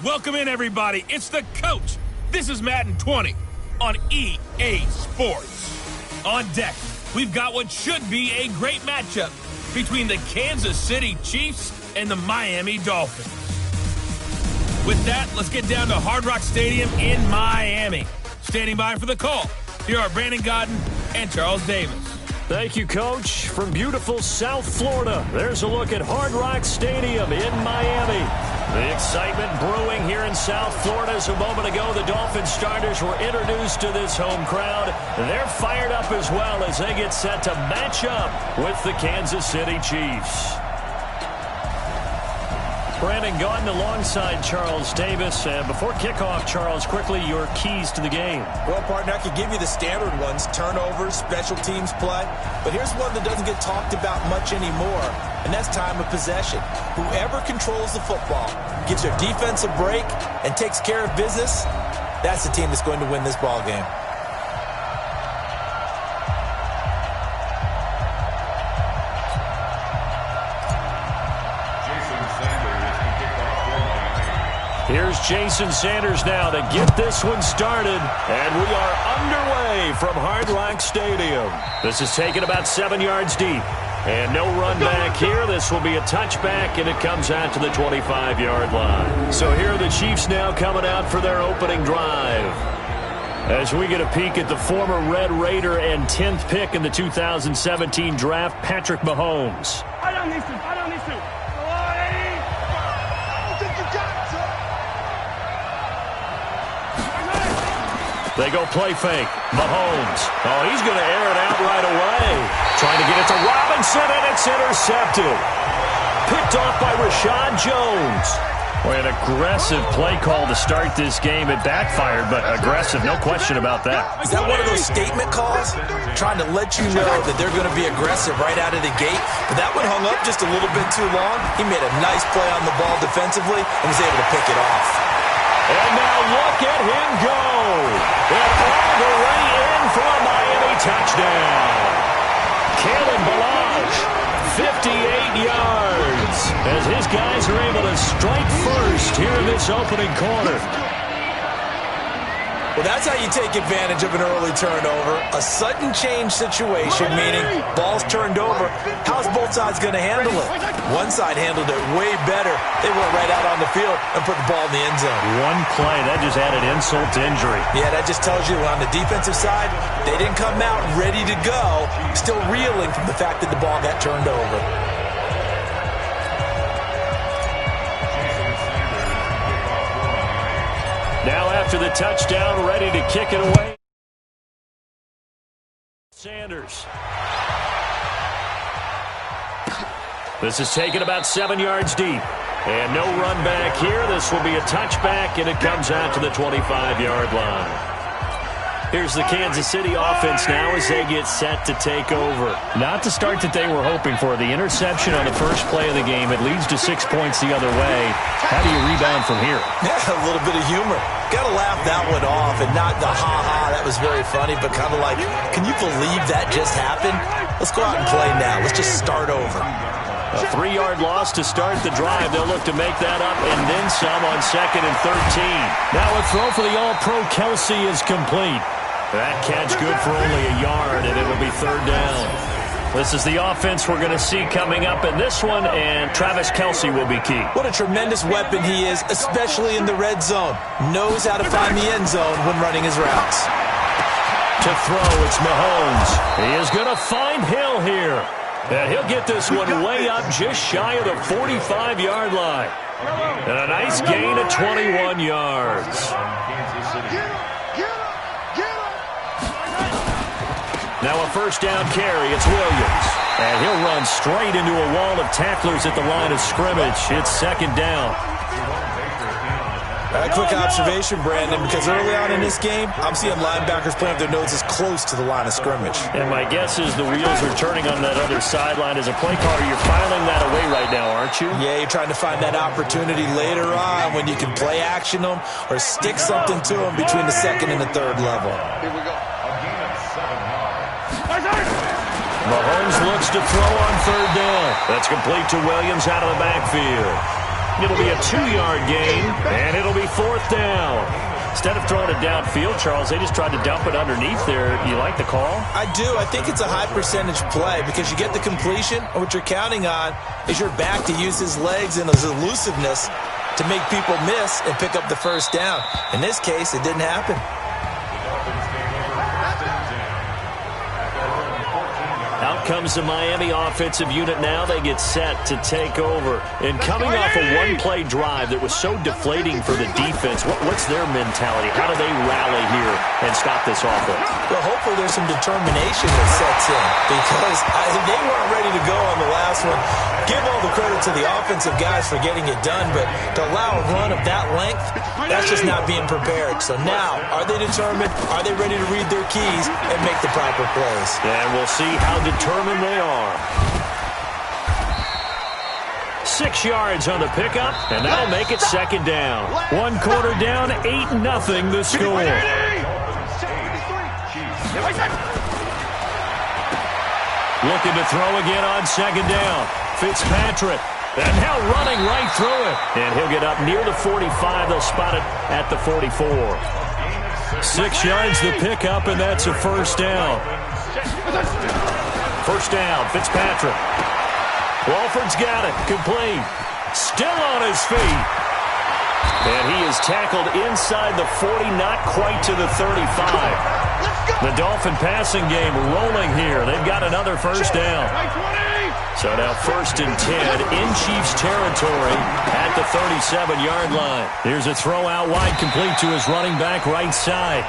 Welcome in, everybody. It's the coach. This is Madden 20 on EA Sports. On deck, we've got what should be a great matchup between the Kansas City Chiefs and the Miami Dolphins. With that, let's get down to Hard Rock Stadium in Miami. Standing by for the call, here are Brandon Godden and Charles Davis. Thank you, Coach. From beautiful South Florida, there's a look at Hard Rock Stadium in Miami. The excitement brewing here in South Florida as a moment ago. The Dolphins starters were introduced to this home crowd. They're fired up as well as they get set to match up with the Kansas City Chiefs. Brandon Gaudin alongside Charles Davis. Before kickoff, Charles, quickly your keys to the game. Well, partner, I could give you the standard ones, turnovers, special teams play. But here's one that doesn't get talked about much anymore, and that's time of possession. Whoever controls the football, gives their defense a break, and takes care of business, that's the team that's going to win this ball game. Here's Jason Sanders now to get this one started. And we are underway from Hard Rock Stadium. This is taken about 7 yards deep. And no run back here. This will be a touchback, and it comes out to the 25-yard line. So here are the Chiefs now coming out for their opening drive. As we get a peek at the former Red Raider and 10th pick in the 2017 draft, Patrick Mahomes. I don't need to. They go play fake. Mahomes. Oh, he's going to air it out right away. Trying to get it to Robinson, and it's intercepted. Picked off by Rashad Jones. Boy, an aggressive play call to start this game. It backfired, but aggressive, no question about that. Is that one of those statement calls? Trying to let you know that they're going to be aggressive right out of the gate. But that one hung up just a little bit too long. He made a nice play on the ball defensively and was able to pick it off. And now look at him go. And all the way in for a Miami touchdown. Kalen Ballage, 58 yards, as his guys are able to strike first here in this opening quarter. Well, that's how you take advantage of an early turnover. A sudden change situation, meaning ball's turned over. How's both sides going to handle it? One side handled it way better. They went right out on the field and put the ball in the end zone. One play, that just added insult to injury. Yeah, that just tells you on the defensive side, they didn't come out ready to go, still reeling from the fact that the ball got turned over. Now after the touchdown, ready to kick it away. Sanders. This is taken about 7 yards deep. And no run back here. This will be a touchback, and it comes out to the 25-yard line. Here's the Kansas City offense now as they get set to take over. Not the start that they were hoping for. The interception on the first play of the game. It leads to 6 points the other way. How do you rebound from here? Yeah, a little bit of humor. Got to laugh that one off and not the ha-ha. That was very funny, but kind of like, can you believe that just happened? Let's go out and play now. Let's just start over. A 3-yard loss to start the drive. They'll look to make that up and then some on 2nd and 13. Now a throw for the All-Pro Kelsey is complete. That catch good for only a yard, and it'll be 3rd down. This is the offense we're going to see coming up in this one, and Travis Kelsey will be key. What a tremendous weapon he is, especially in the red zone. Knows how to find the end zone when running his routes. To throw, it's Mahomes. He is going to find Hill here. And he'll get this one way up just shy of the 45-yard line. And a nice gain of 21 yards. Now a 1st down carry. It's Williams. And he'll run straight into a wall of tacklers at the line of scrimmage. It's 2nd down. A quick observation, Brandon, because early on in this game, I'm seeing linebackers playing with their noses close to the line of scrimmage. And my guess is the wheels are turning on that other sideline. As a play caller, you're filing that away right now, aren't you? Yeah, you're trying to find that opportunity later on when you can play action them or stick something to them between the 2nd and the 3rd level. Here we go. Mahomes looks to throw on 3rd down. That's complete to Williams out of the backfield. It'll be a 2-yard gain, and it'll be 4th down. Instead of throwing it downfield, Charles, they just tried to dump it underneath there. You like the call? I do. I think it's a high-percentage play because you get the completion, and what you're counting on is your back to use his legs and his elusiveness to make people miss and pick up the first down. In this case, it didn't happen. Out comes the Miami offensive unit now. They get set to take over. And coming off a one-play drive that was so deflating for the defense, what's their mentality? How do they rally here and stop this offense? Well, hopefully there's some determination that sets in because they weren't ready to go on the last one. Give all the credit to the offensive guys for getting it done, but to allow a run of that length, that's just not being prepared. So now, are they determined? Are they ready to read their keys and make the proper plays? And we'll see how determined they are. 6 yards on the pickup, and that'll make it 2nd down. 1 quarter down, 8-0 the score. Looking to throw again on 2nd down. Fitzpatrick, and now running right through it. And he'll get up near the 45. They'll spot it at the 44. 6 yards the pickup, and that's a 1st down. 1st down, Fitzpatrick. Walford's got it, complete. Still on his feet. And he is tackled inside the 40, not quite to the 35. The Dolphin passing game rolling here. They've got another 1st down. So now 1st and 10 in Chiefs territory at the 37-yard line. Here's a throw out wide, complete to his running back right side.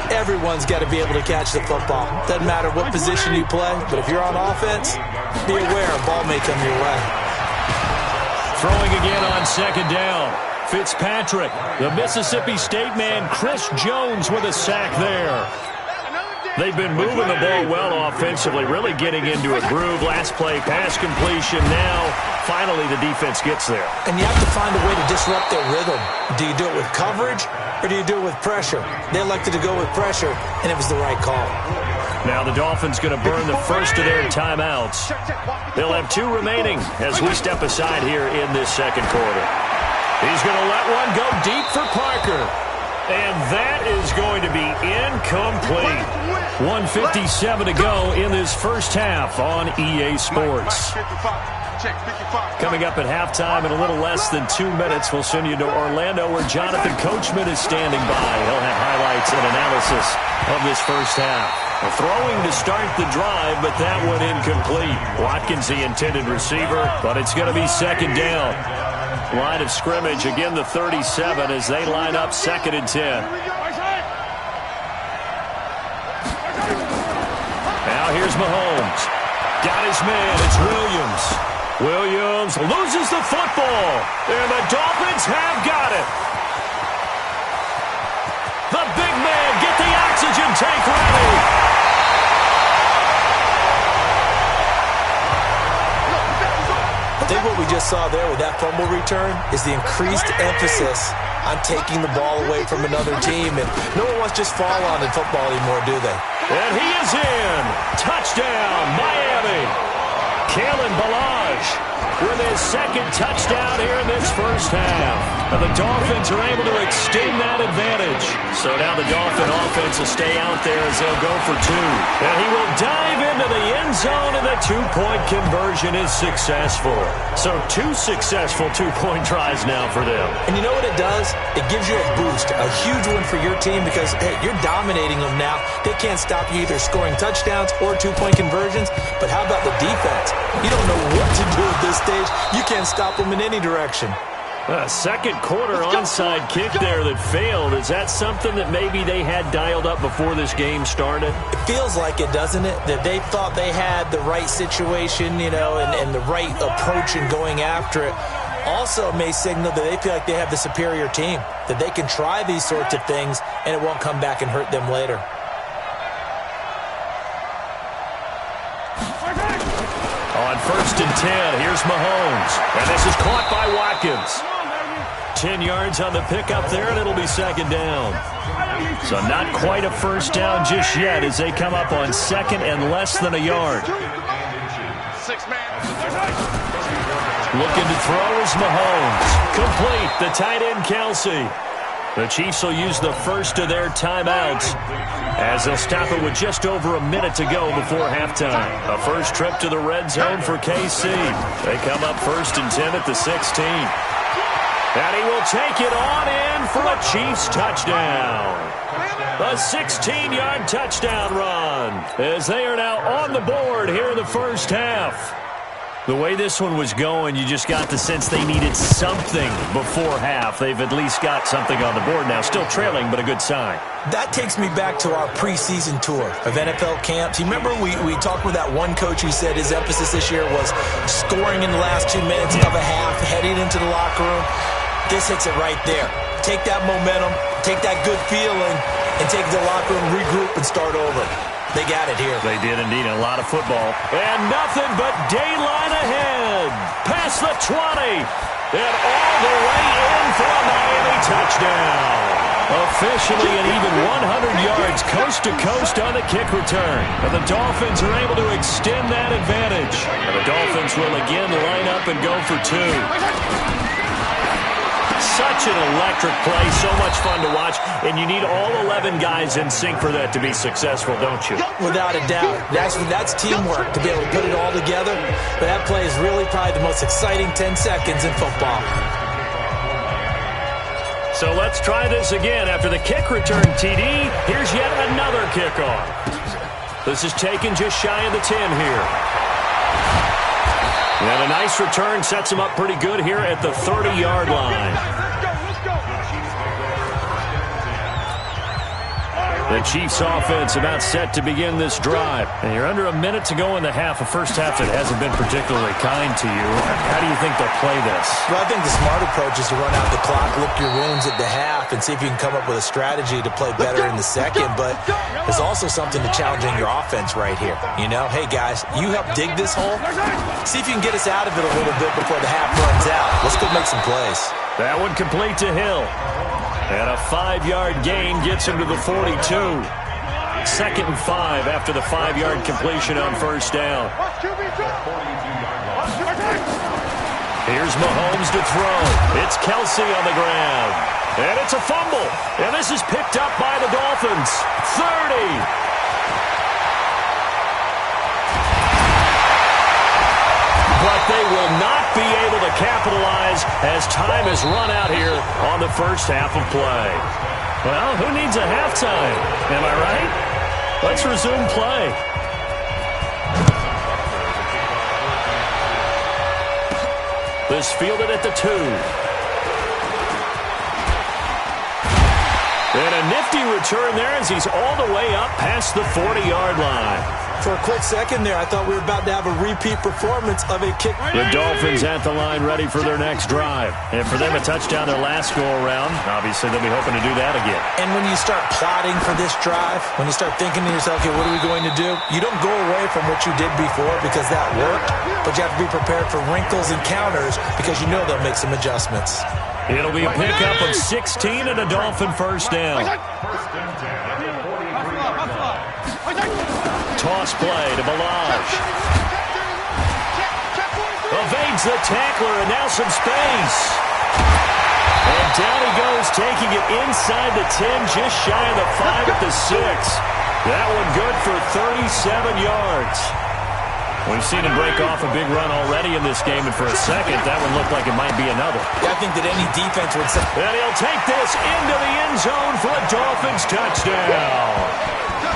Everyone's got to be able to catch the football. Doesn't matter what position you play, but if you're on offense, be aware a ball may come your way. Throwing again on 2nd down. Fitzpatrick, the Mississippi State man, Chris Jones with a sack there. They've been moving the ball well offensively, really getting into a groove. Last play, pass completion. Now, finally, the defense gets there. And you have to find a way to disrupt their rhythm. Do you do it with coverage, or do you do it with pressure? They elected to go with pressure, and it was the right call. Now the Dolphins going to burn the first of their timeouts. They'll have 2 remaining as we step aside here in this 2nd quarter. He's going to let one go deep for Parker. And that is going to be incomplete. 1:57 to go in this first half on EA Sports. Coming up at halftime in a little less than 2 minutes, we'll send you to Orlando where Jonathan Coachman is standing by. He'll have highlights and analysis of this first half. Throwing to start the drive, but that one incomplete. Watkins the intended receiver, but it's going to be 2nd down. Line of scrimmage, again the 37 as they line up 2nd and 10. Now here's Mahomes. Got his man, it's Williams. Williams loses the football, and the Dolphins have got it. The big man, get the oxygen tank ready. I think what we just saw there with that fumble return is the increased emphasis on taking the ball away from another team. And no one wants to just fall on in football anymore, do they? And he is in. Touchdown, Miami. Kalen Ballage with his 2nd touchdown here in this first half. And the Dolphins are able to extend that advantage. So now the Dolphin offense will stay out there as they'll go for 2. And he will dive into the end zone, and the 2-point conversion is successful. So 2 successful 2-point tries now for them. And you know what it does? It gives you a boost, a huge one for your team because, hey, you're dominating them now. They can't stop you either scoring touchdowns or 2-point conversions. But how about the defense? You don't know what to do at this stage. You can't stop them in any direction. A 2nd quarter onside kick there that failed. Is that something that maybe they had dialed up before this game started? It feels like it, doesn't it? That they thought they had the right situation, you know, and the right approach in going after it. Also may signal that they feel like they have the superior team, that they can try these sorts of things and it won't come back and hurt them later. On 1st and 10, here's Mahomes. And this is caught by Watkins. 10 yards on the pickup there, and it'll be 2nd down. So not quite a 1st down just yet as they come up on 2nd and less than a yard. 6 man. Looking to throw is Mahomes. Complete. The tight end, Kelsey. The Chiefs will use the first of their timeouts as they'll stop it with just over a minute to go before halftime. A first trip to the red zone for KC. They come up 1st and 10 at the 16. And he will take it on in for a Chiefs touchdown. A 16-yard touchdown run as they are now on the board here in the first half. The way this one was going, you just got the sense they needed something before half. They've at least got something on the board now. Still trailing, but a good sign. That takes me back to our preseason tour of NFL camps. You remember we talked with that one coach who said his emphasis this year was scoring in the last 2 minutes of a half, heading into the locker room. This hits it right there. Take that momentum, take that good feeling, and take the locker room, regroup, and start over. They got it here. They did indeed. A lot of football. And nothing but daylight ahead. Past the 20. And all the way in for a Miami touchdown. Officially an even 100 yards coast to coast on the kick return. And the Dolphins are able to extend that advantage. And the Dolphins will again line up and go for 2. Such an electric play, so much fun to watch, and you need all 11 guys in sync for that to be successful, don't you? Without a doubt. That's teamwork to be able to put it all together, but that play is really probably the most exciting 10 seconds in football. So let's try this again. After the kick return, TD, here's yet another kickoff. This is taken just shy of the 10 here. And a nice return sets him up pretty good here at the 30-yard line. The Chiefs offense about set to begin this drive. And you're under a minute to go in the half, a first half that hasn't been particularly kind to you. How do you think they'll play this? Well, I think the smart approach is to run out the clock, lick your wounds at the half, and see if you can come up with a strategy to play better in the second. But there's also something to challenging your offense right here. You know, hey, guys, you help dig this hole. See if you can get us out of it a little bit before the half runs out. Let's go make some plays. That one complete to Hill. And a 5-yard gain gets him to the 42. 2nd and 5 after the 5-yard completion on first down. Here's Mahomes to throw. It's Kelsey on the ground. And it's a fumble. And this is picked up by the Dolphins. 30. But they will not be able to capitalize as time has run out here on the first half of play. Well, who needs a halftime? Am I right? Let's resume play. This fielded at the 2. And a nifty return there as he's all the way up past the 40-yard line. For a quick second there, I thought we were about to have a repeat performance of a kick. The Dolphins at the line ready for their next drive. And for them, a touchdown their last go-around. Obviously, they'll be hoping to do that again. And when you start plotting for this drive, when you start thinking to yourself, okay, what are we going to do? You don't go away from what you did before because that worked, but you have to be prepared for wrinkles and counters because you know they'll make some adjustments. It'll be a pickup of 16 and a Dolphin first down. Toss play to Balaj. Evades the tackler and now some space. And down he goes, taking it inside the 10, just shy of the 5 at the 6. That one good for 37 yards. We've seen him break off a big run already in this game, and for a second, that one looked like it might be another. I think that any defense would say. And he'll take this into the end zone for a Dolphins touchdown.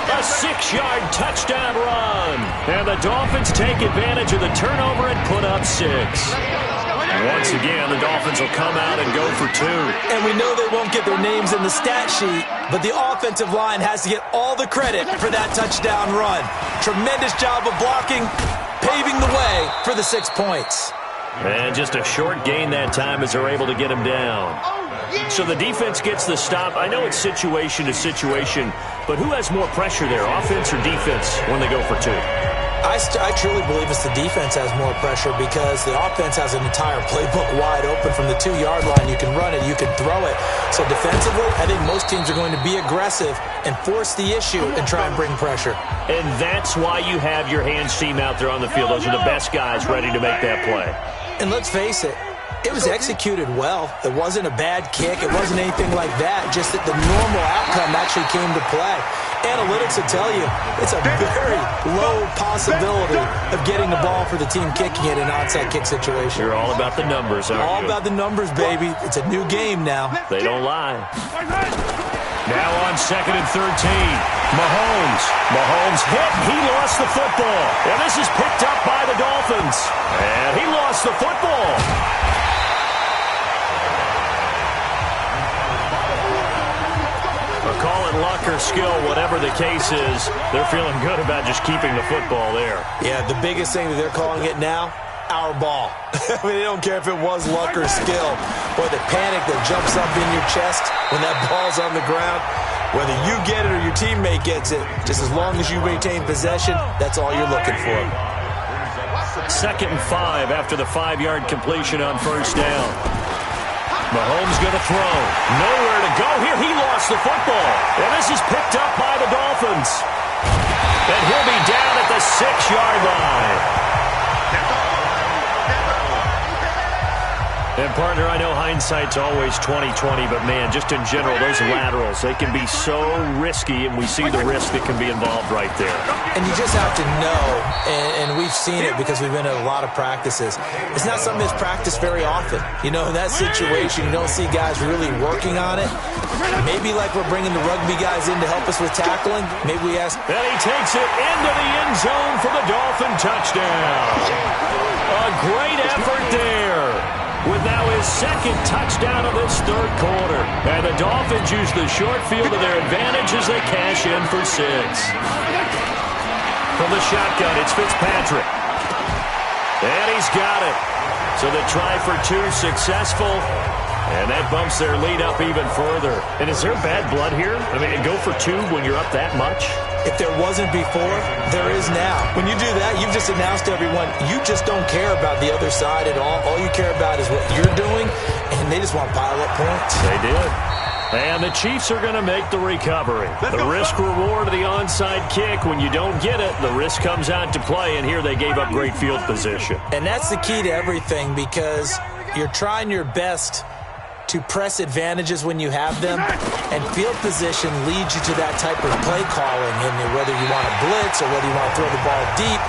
A 6-yard touchdown run. And the Dolphins take advantage of the turnover and put up 6. Once again, the Dolphins will come out and go for 2. And we know they won't get their names in the stat sheet, but the offensive line has to get all the credit for that touchdown run. Tremendous job of blocking, paving the way for the 6 points. And just a short gain that time as they're able to get him down. So the defense gets the stop. I know it's situation to situation, but who has more pressure there, offense or defense, when they go for 2? I truly believe it's the defense has more pressure because the offense has an entire playbook wide open from the 2-yard line. You can run it, you can throw it. So defensively, I think most teams are going to be aggressive and force the issue and try and bring pressure. And that's why you have your hands team out there on the field. Those are the best guys ready to make that play. And let's face it, it was executed well. It wasn't a bad kick. It wasn't anything like that. Just that the normal outcome actually came to play. Analytics will tell you it's a very low possibility of getting the ball for the team kicking it in an onside kick situation. You're all about the numbers, aren't you? All about the numbers, baby. It's a new game now. They don't lie. Now on 2nd and 13. Mahomes hit. He lost the football. And this is picked up by the Dolphins. And he lost the football. Call it luck or skill, whatever the case is, they're feeling good about just keeping the football there. Yeah, the biggest thing that they're calling it now, our ball. I mean, they don't care if it was luck or skill, or the panic that jumps up in your chest when that ball's on the ground. Whether you get it or your teammate gets it, just as long as you maintain possession, that's all you're looking for. 2nd and 5 after the 5-yard completion on 1st down. Mahomes going to throw. Nowhere to go here. He lost the football. And this is picked up by the Dolphins. And he'll be down at the 6-yard line. And, partner, I know hindsight's always 20/20, but, man, just in general, those laterals, they can be so risky, and we see the risk that can be involved right there. And you just have to know, and we've seen it because we've been at a lot of practices, it's not something that's practiced very often. You know, in that situation, you don't see guys really working on it. Maybe like we're bringing the rugby guys in to help us with tackling. Maybe we ask. And he takes it into the end zone for the Dolphin touchdown. A great effort there, with now his 2nd touchdown of this 3rd quarter. And the Dolphins use the short field to their advantage as they cash in for 6. From the shotgun, it's Fitzpatrick. And he's got it. So the try for 2 successful. And that bumps their lead up even further. And is there bad blood here? I mean, go for 2 when you're up that much? If there wasn't before, there is now. When you do that, you've just announced to everyone, you just don't care about the other side at all. All you care about is what you're doing, and they just want to pile up points. They did. And the Chiefs are going to make the recovery. The risk-reward of the onside kick, when you don't get it, the risk comes out to play, and here they gave up great field position. And that's the key to everything, because you're trying your best to press advantages when you have them, and field position leads you to that type of play calling, and whether you want to blitz or whether you want to throw the ball deep,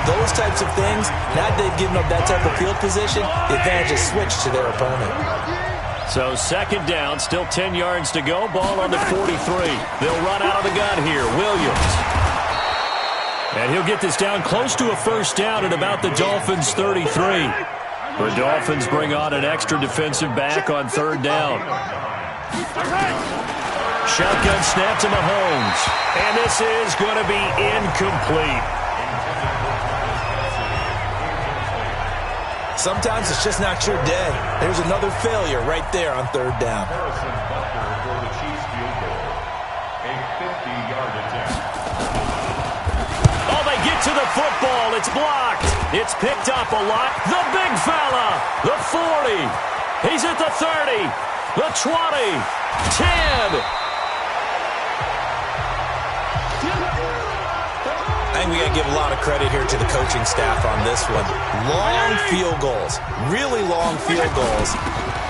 those types of things. Now that they've given up that type of field position, the advantage is switched to their opponent. So 2nd down, still 10 yards to go, ball on the 43. They'll run out of the gun here, Williams. And he'll get this down close to a 1st down at about the Dolphins' 33. The Dolphins bring on an extra defensive back on 3rd down. Shotgun snap to Mahomes. And this is going to be incomplete. Sometimes it's just not your day. There's another failure right there on 3rd down. Oh, they get to the football. It's blocked. It's picked up a lot. The big fella. The 40. He's at the 30. The 20. 10. I think we got to give a lot of credit here to the coaching staff on this one. Long field goals. Really long field goals.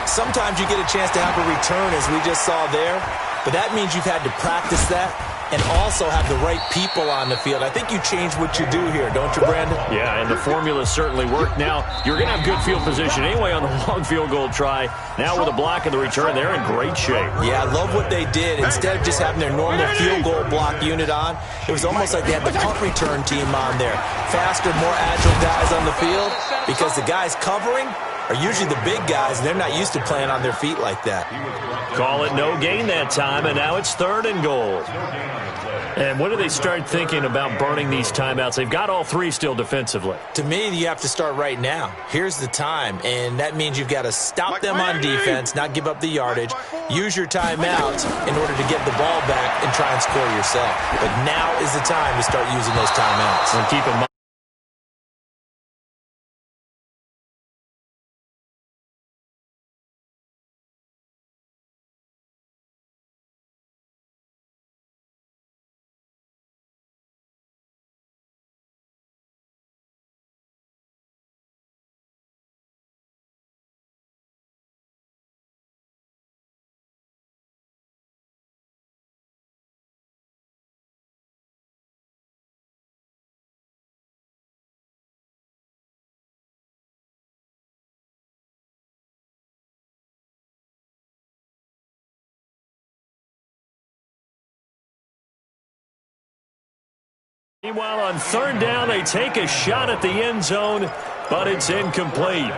Sometimes you get a chance to have a return, as we just saw there, but that means you've had to practice that and also have the right people on the field. I think you change what you do here, don't you, Brandon? Yeah, and the formula certainly worked. Now, you're going to have good field position anyway on the long field goal try. Now with a block and the return, they're in great shape. Yeah, I love what they did. Instead of just having their normal field goal block unit on, it was almost like they had the punt return team on there. Faster, more agile guys on the field, because the guys covering are usually the big guys, and they're not used to playing on their feet like that. Call it no gain that time, and now it's 3rd and goal. And when do they start thinking about burning these timeouts? They've got all 3 still defensively. To me, you have to start right now. Here's the time, and that means you've got to stop them on defense, not give up the yardage, use your timeouts in order to get the ball back and try and score yourself. But now is the time to start using those timeouts. And keep in mind, Meanwhile, on third down, they take a shot at the end zone, but it's incomplete.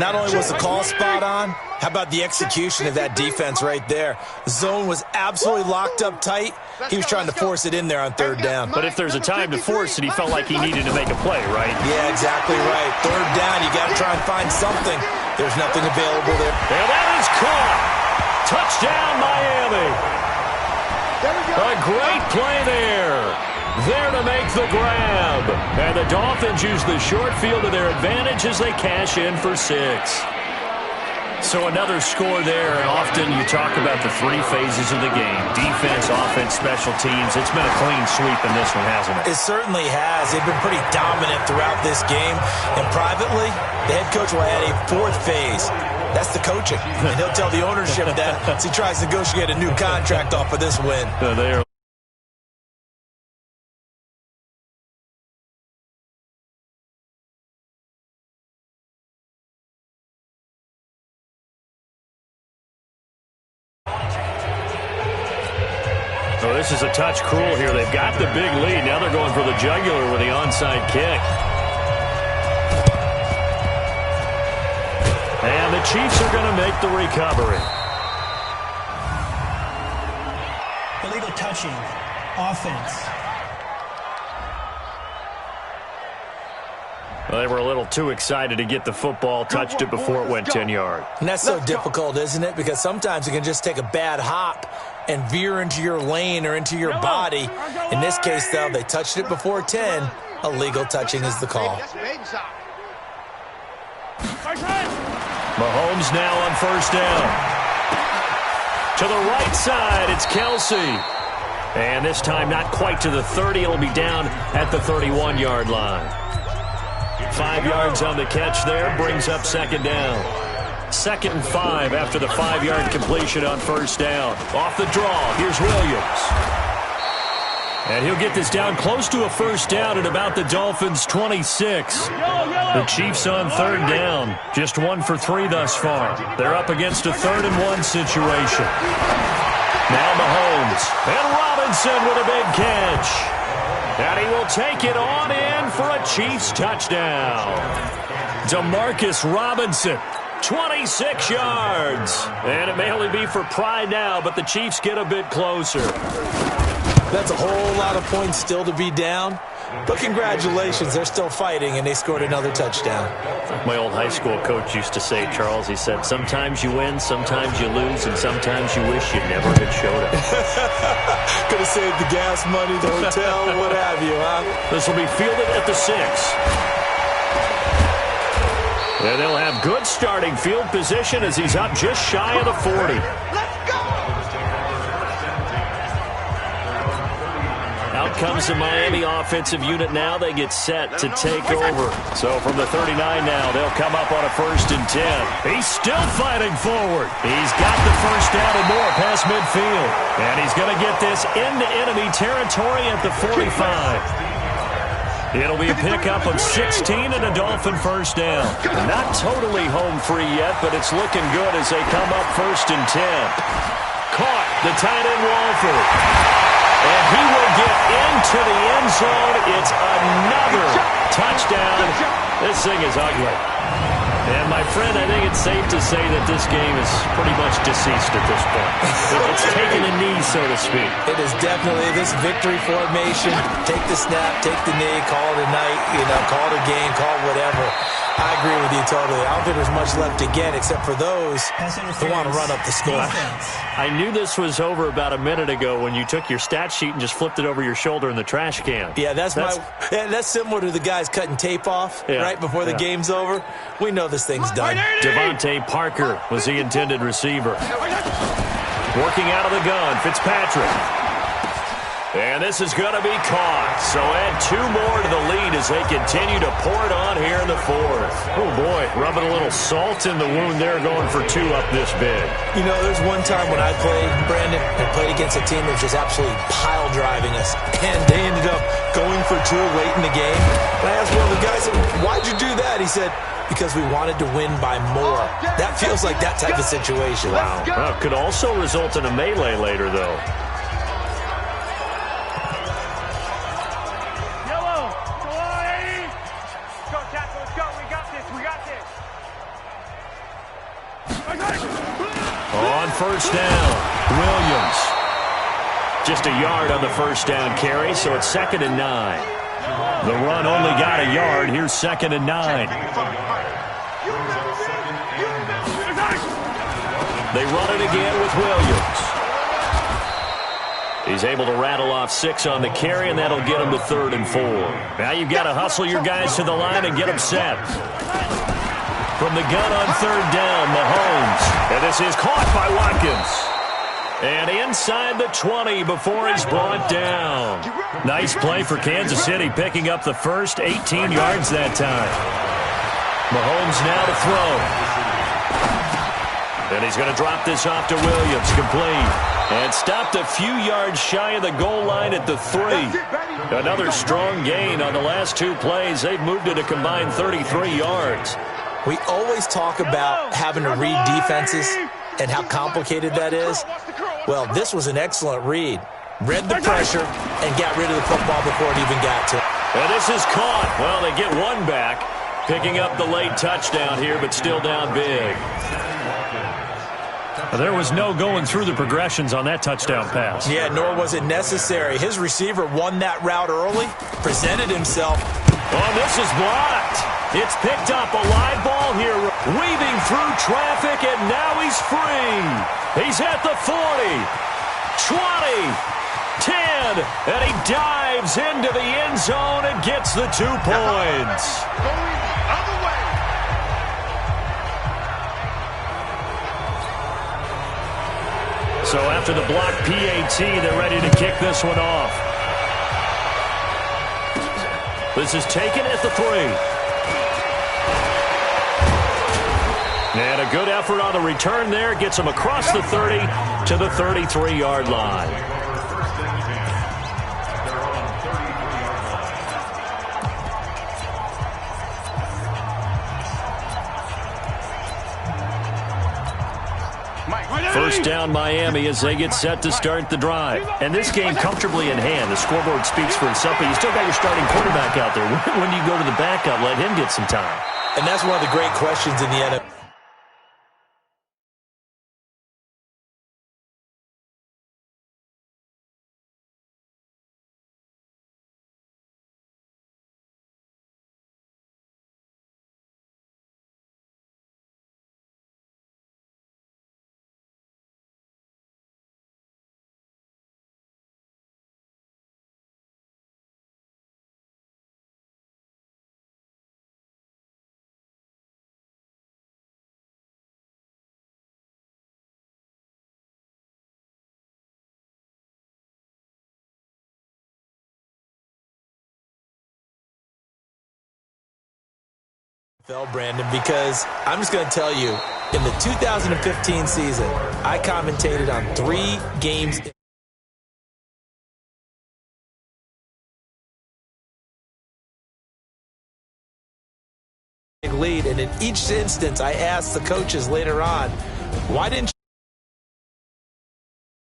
Not only was the call spot on, how about the execution of that defense right there? The zone was absolutely locked up tight. He was trying to force it in there on third down. But if there's a time to force it, he felt like he needed to make a play, right? Yeah, exactly right. Third down, you got to try and find something. There's nothing available there. And that is caught. Touchdown, Miami. A great play there. There to make the grab. And the Dolphins use the short field to their advantage as they cash in for 6. So another score there, and often you talk about the 3 phases of the game. Defense, offense, special teams. It's been a clean sweep in this one, hasn't it? It certainly has. They've been pretty dominant throughout this game. And privately, the head coach will add a 4th phase. That's the coaching. And he'll tell the ownership that as he tries to negotiate a new contract off of this win. They are. So this is a touch cruel here. They've got the big lead. Now they're going for the jugular with the onside kick. And the Chiefs are going to make the recovery. Illegal touching. Offense. Well, they were a little too excited to get the football, touched it before it went 10 yards. And that's so difficult, isn't it? Because sometimes you can just take a bad hop and veer into your lane or into your body. In this case, though, they touched it before 10. Illegal touching is the call. Mahomes now on first down. To the right side, it's Kelsey. And this time not quite to the 30. It'll be down at the 31-yard line. 5 yards on the catch there, brings up second down. 2nd and 5 after the 5-yard completion on first down. Off the draw, here's Williams. And he'll get this down close to a first down at about the Dolphins' 26. The Chiefs on third down, just 1 for 3 thus far. They're up against a 3rd and 1 situation. Now Mahomes, and Robinson with a big catch. And he will take it on in for a Chiefs touchdown. Demarcus Robinson, 26 yards. And it may only be for pride now, but the Chiefs get a bit closer. That's a whole lot of points still to be down. But congratulations, they're still fighting, and they scored another touchdown. My old high school coach used to say, Charles, he said, sometimes you win, sometimes you lose, and sometimes you wish you never had showed up. Could have saved the gas money, the hotel, what have you, huh? This will be fielded at the 6. And they'll have good starting field position as he's up just shy of the 40. Out comes the Miami offensive unit now. They get set to take over. So from the 39 now, they'll come up on a 1st and 10. He's still fighting forward. He's got the first down and more past midfield. And he's going to get this into enemy territory at the 45. It'll be a pickup of 16 and a Dolphin first down. Not totally home free yet, but it's looking good as they come up 1st and 10. Caught the tight end Walford. And he will get into the end zone. It's another touchdown. This thing is ugly. And, my friend, I think it's safe to say that this game is pretty much deceased at this point. It's taken a knee, so to speak. It is definitely this victory formation. Take the snap, take the knee, call it a night, call it a game, call it whatever. I agree with you totally. I don't think there's much left to get except for those who want to run up the score. I knew this was over about a minute ago when you took your stat sheet and just flipped it over your shoulder in the trash can. Yeah, that's similar to the guys cutting tape off right before the game's over. We know this thing's done. Devontae Parker was the intended receiver. Working out of the gun, Fitzpatrick. And this is going to be caught. So add 2 more to the lead as they continue to pour it on here in the 4th. Oh, boy, rubbing a little salt in the wound there, going for 2 up this big. There's one time when I played, Brandon, and played against a team that was just absolutely pile driving us. And they ended up going for 2 late in the game. And I asked one of the guys, why'd you do that? He said, because we wanted to win by more. That feels like that type of situation. Wow. Well, could also result in a melee later, though. first down. Williams. Just a yard on the first down carry, so it's 2nd and 9. The run only got a yard. Here's 2nd and 9. They run it again with Williams. He's able to rattle off 6 on the carry, and that'll get him to 3rd and 4. Now you've got to hustle your guys to the line and get them set. From the gun on 3rd down, Mahomes. And this is caught by Watkins. And inside the 20 before he's brought down. Nice play for Kansas City, picking up the first 18 yards that time. Mahomes now to throw. And he's going to drop this off to Williams, complete. And stopped a few yards shy of the goal line at the 3. Another strong gain on the last 2 plays. They've moved it a combined 33 yards. We always talk about having to read defenses and how complicated that is. Well, this was an excellent read. Read the pressure and got rid of the football before it even got to him. And this is caught. Well, they get one back, picking up the late touchdown here, but still down big. There was no going through the progressions on that touchdown pass. Yeah, nor was it necessary. His receiver won that route early, presented himself. Oh, this is blocked. It's picked up, a live ball here, weaving through traffic, and now he's free. He's at the 40, 20, 10, and he dives into the end zone and gets the 2 points. Going other way. So after the block PAT, they're ready to kick this one off. This is taken at the 3. And a good effort on the return there. Gets him across the 30 to the 33-yard line. First down Miami as they get set to start the drive. And this game comfortably in hand. The scoreboard speaks for itself, but you still got your starting quarterback out there. When do you go to the backup? Let him get some time. And that's one of the great questions in the NFL. Brandon, because I'm just going to tell you, in the 2015 season, I commentated on 3 games. Lead, and in each instance, I asked the coaches later on, why didn't